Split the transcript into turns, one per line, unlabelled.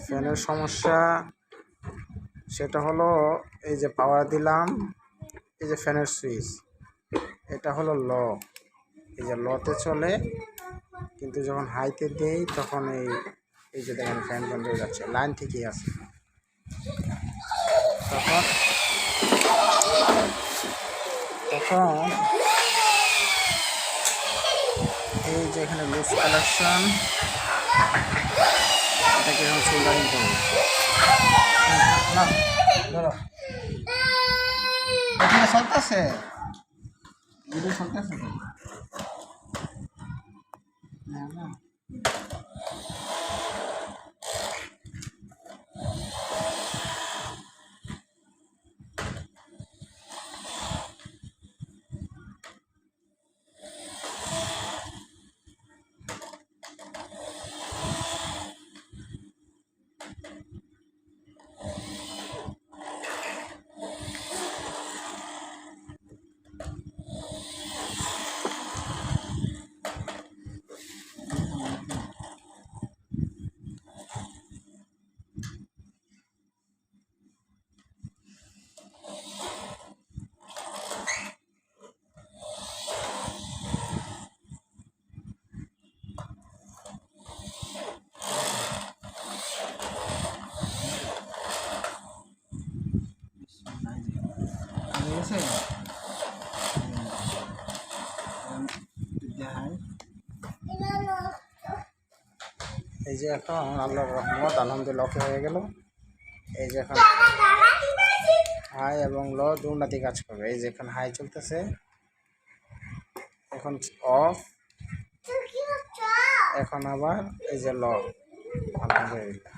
ফ্যানের সমস্যা সেটা হলো এই যে পাওয়ার দিলাম, এই যে ফ্যানের সুইচ, এটা হলো ল, এই যে লতে চলে, কিন্তু যখন হাইতে দেই তখন এই যে দেখেন ফ্যান বন্ধ হয়ে যাচ্ছে, লাইন ঠিকই আছে। তখন তখন এই যে এখানে লুজ কালেকশন, এটাকে এখন সোল্ডারিং করবো না, ধরো এখানে চলতেছে, ভিডিও চলতেছে না না। এই যে এখন আল্লাহর রহমত আলহামদুলিল্লাহ ওকে হয়ে গেল। এই যে এখন হাই এবং লো দুটাতেই কাজ করবে। এই যে এখন হাই চলতেছে, এখন অফ, এখন আবার এই যে লো, আলহামদুলিল্লাহ।